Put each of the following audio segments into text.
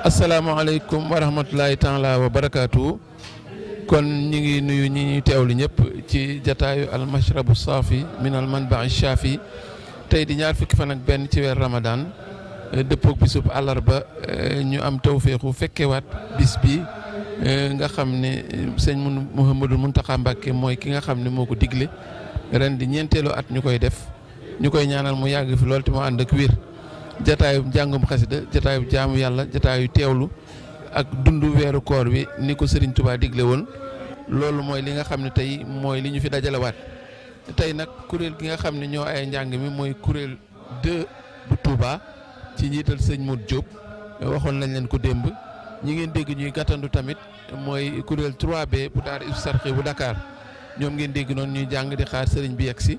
asalaamaaleykum wa rahmatulahi taala wa barakaatu. kon ñi ngi nuyu ñi ñuy teewlu ñëpp ci jataayu almashrabu saafi min al manbai shaafi tey di ñaar fukki fan ak benn ci weer Ramadan dëppoog bisub àllarba ñu am tawféexu fekkewaat bis bi nga xam ne sëñ Mouhamadou Mountakha Mbacké mooy ki nga xam ne moo ko digle ren di ñeenteelu at ñu koy def ñu koy ñaanal mu yàgg fi lool te mu ànd ak wér. jataayu njàngum xasida jataayu jaamu yàlla jataayu teewlu ak dundu weeru koor wi ni ko Serigne Touba digle woon loolu mooy li nga xam ne tey mooy li ñu fi dajalewaat tey nag kuréel gi nga xam ne ñoo ay njàng mi mooy kuréel 2 bu Touba ci njiital sëñ Modou Diop waxoon nañ leen ko démb ñi ngeen dégg ñuy gàttandu tamit mooy kuréel 3B bu daara Hizbut Tarqiyyah bu Dakar ñoom ngeen dégg noonu ñuy jàng di xaar Serigne bi yegg si.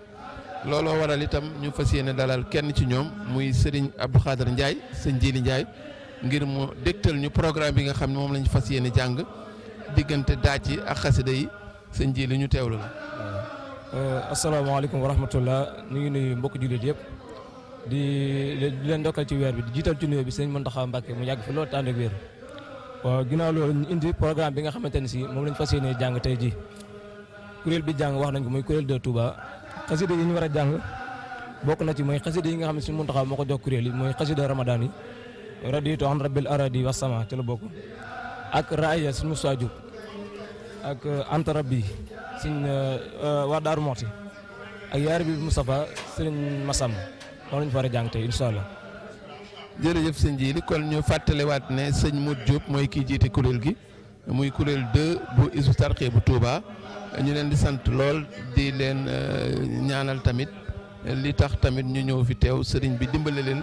looloo waral itam ñu fas yéene dalal kenn ci ñoom muy Serigne Abdou Khader Ndiaye sëñ Jili Ndiaye ngir mu dégtal ñu programme bi nga xam ne moom lañu fas yéene jàng diggante daaj yi ak xasida yi sëñ Jili ñu teewlu la. asalaamaaleykum wa rahmatullah ñu ngi nuyu mbokk jullit yëpp di leen ndokkal ci weer bi di jiital ci nuyoo bi sëñ Mountakha Mbacké mu yàgg fi loolu tànn ak wér. waaw ginnaaw loolu ñu indi programme bi nga xamante ne si moom lañ fas yéene jàng tey ji kuréel bi jàng wax nañ ko muy kuréel 2 Touba. xasida yi ñu war a jàng bokk na ci mooy xasida yi nga xam ne suñu Muntaxa moo ko jox kuréel yi mooy xasida Ramadan yi raditu an rabbil aradi wa sama ci la bokk ak raaya suñu Moussa Diop ak anta rabbi suñ waa Daaru Moxti ak yaar bi Moustapha Sëriñ Massam moom lañu fa war a jàng tey incha allah. jërëjëf sëñ Jili kon ñu fàttalewaat ne sëñ Modou Diop mooy kii jiite kuréel gi muy kuréel 2 bu Hizbut Tarqiyyah bu Touba. ñu leen di sant lool di leen ñaanal tamit li tax tamit ñu ñëw fi teew sëriñ bi dimbale leen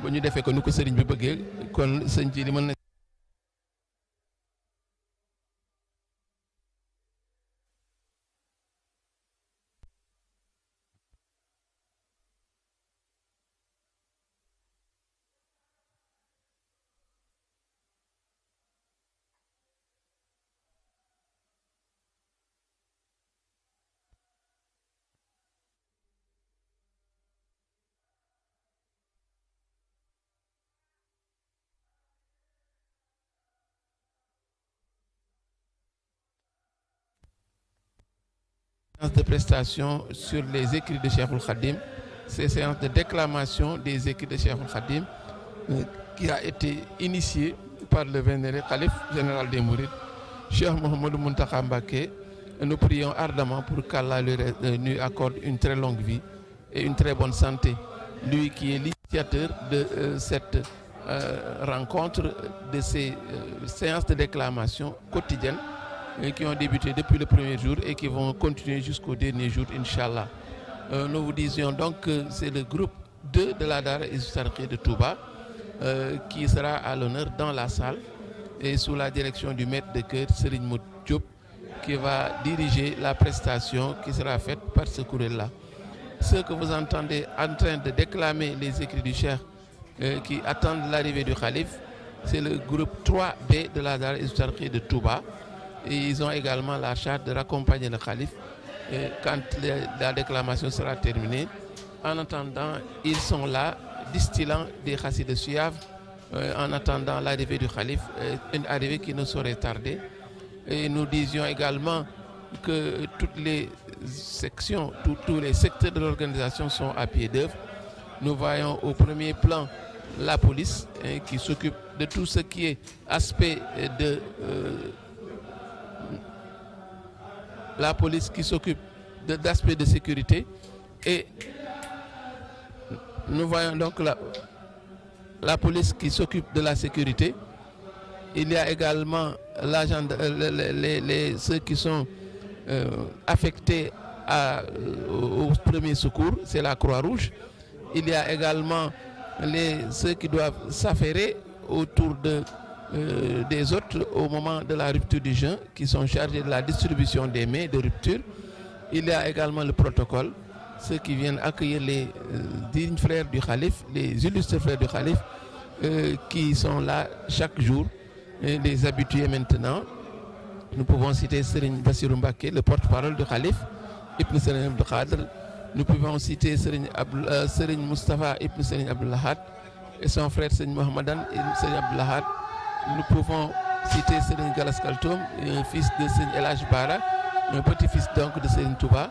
ba ñu defee ko ni ko sëriñ bi bëggee kon sëñ ji li mën na de prestation sur les écrits de Cheikhoul Khadim, ces séances de déclamation des écrits de Cheikhoul Khadim qui a été initiée par le vénéré Khalife général des Mourides, Cheikh Mouhamadou Mountakha Mbacké. Nous prions ardemment pour qu'Allah lui accorde une très longue vie et une très bonne santé. Lui qui est l'initiateur de cette rencontre, de ces séances de déclamation quotidiennes qui ont débuté depuis le premier jour et qui vont continuer jusqu'au dernier jour, Inch'Allah. Nous vous disions donc que c'est le groupe 2 de la Daara Hizbut Tarqiyyah de Touba qui sera à l'honneur dans la salle et sous la direction du maître de chœur Serigne Modou Diop qui va diriger la prestation qui sera faite par ce kuréel-là. Ceux que vous entendez en train de déclamer les écrits du Cheikh qui attendent l'arrivée du Khalife, c'est le groupe 3B de la Daara Hizbut Tarqiyyah de Touba. Et ils ont également la charge de raccompagner le Khalife quand la déclamation sera terminée. En attendant, ils sont là, distillant des khassides suaves en attendant l'arrivée du Khalife, une arrivée qui ne saurait tarder. Et nous disions également que toutes les sections, tous les secteurs de l'organisation sont à pied d'œuvre. Nous voyons au premier plan la police qui s'occupe de tout ce qui est aspect de la police qui s'occupe d'aspects de sécurité, et nous voyons donc la police qui s'occupe de la sécurité. Il y a également ceux qui sont affectés au premier secours, c'est la Croix-Rouge. Il y a également ceux qui doivent s'affairer autour des autres au moment de la rupture du jeûne, qui sont chargés de la distribution des mets de rupture. Il y a également le protocole, ceux qui viennent accueillir les dignes frères du Khalife, les illustres frères du Khalife, qui sont là chaque jour, les habitués maintenant. Nous pouvons citer Serigne Bassirou Mbacké, le porte-parole du Khalife, Ibn Serigne Abdou Khadr. Nous pouvons citer Serigne Moustapha Ibn Serigne Abdou Lahad et son frère Serigne Mohammedan Ibn Serigne Abdou Lahad. Nous pouvons citer Serigne Galas Kaltoum, un fils de Serigne El Hadj Bara, un petit-fils donc de Serigne Touba.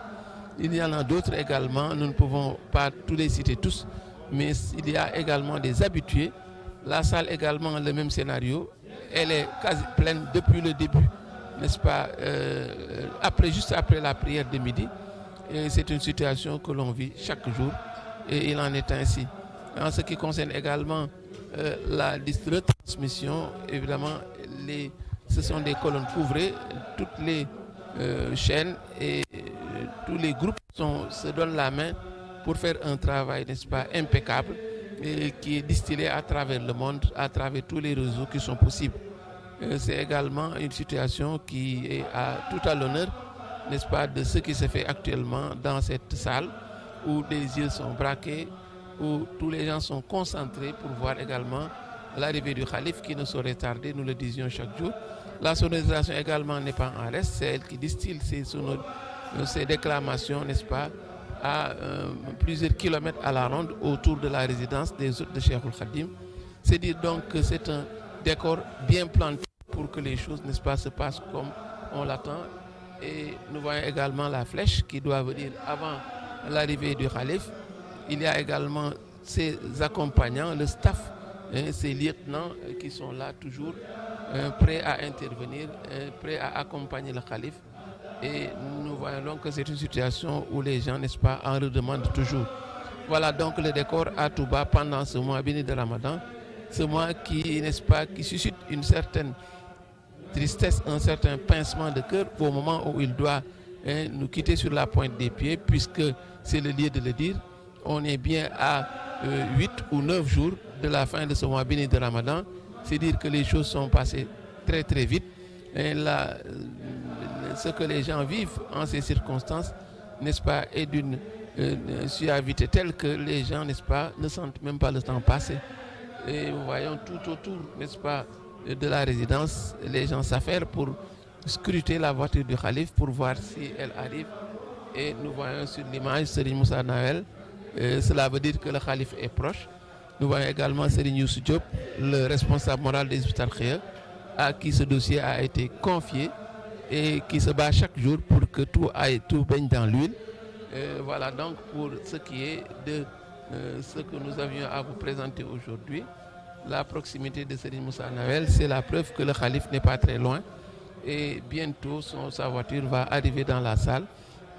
Il y en a d'autres également, nous ne pouvons pas tous les citer tous, mais il y a également des habitués. La salle également, le même scénario, elle est quasi pleine depuis le début, n'est-ce pas, juste après la prière de midi. Et c'est une situation que l'on vit chaque jour, et il en est ainsi. En ce qui concerne également la retransmission, évidemment, ce sont des colonnes couvrées, toutes les chaînes et tous les groupes se donnent la main pour faire un travail, n'est-ce pas, impeccable, et qui est distillé à travers le monde, à travers tous les réseaux qui sont possibles. C'est également une situation qui est tout à l'honneur, n'est-ce pas, de ce qui se fait actuellement dans cette salle, où des yeux sont braqués, où tous les gens sont concentrés pour voir également l'arrivée du Khalife qui ne saurait tarder, nous le disions chaque jour. La sonorisation également n'est pas en reste, c'est elle qui distille ces déclamations, n'est-ce pas, à plusieurs kilomètres à la ronde autour de la résidence des hôtes de Cheikhoul Khadim. C'est dire donc que c'est un décor bien planté pour que les choses, n'est-ce pas, se passent comme on l'attend. Et nous voyons également la flèche qui doit venir avant l'arrivée du Khalife. Il y a également ses accompagnants, le staff, ces lieutenants qui sont là toujours prêts à intervenir, prêts à accompagner le Khalife. Et nous voyons donc que c'est une situation où les gens, n'est-ce pas, en redemandent toujours. Voilà donc le décor à Touba pendant ce mois béni de Ramadan, ce mois qui, n'est-ce pas, qui suscite une certaine tristesse, un certain pincement de cœur au moment où il doit nous quitter sur la pointe des pieds, puisque c'est le lieu de le dire. On est bien à 8 ou 9 jours de la fin de ce mois béni de Ramadan. C'est dire que les choses sont passées très très vite. Et là, ce que les gens vivent en ces circonstances, n'est-ce pas, est d'une suavité telle que les gens, n'est-ce pas, ne sentent même pas le temps passer. Et nous voyons tout autour, n'est-ce pas, de la résidence, les gens s'affairent pour scruter la voiture du Khalife pour voir si elle arrive. Et nous voyons sur l'image Serigne Moussa Nawel. Cela veut dire que le Khalife est proche. Nous voyons également Serigne Youssou Diop, le responsable moral des Hizbut Tarqiyyah, à qui ce dossier a été confié et qui se bat chaque jour pour que tout baigne dans l'huile. Voilà donc pour ce qui est de ce que nous avions à vous présenter aujourd'hui. La proximité de Serigne Moussa Nawel, c'est la preuve que le Khalife n'est pas très loin et bientôt sa voiture va arriver dans la salle.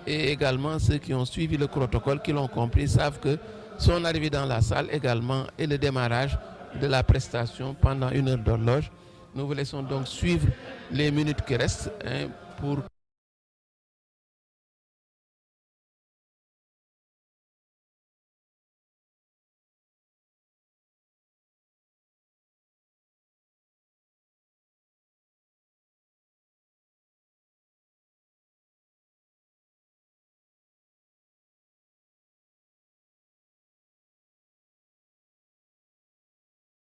Et également ceux qui ont suivi le protocole, qui l'ont compris, savent que son arrivée dans la salle également est le démarrage de la prestation pendant 1 heure d'horloge. Nous vous laissons donc suivre les minutes qui restent pour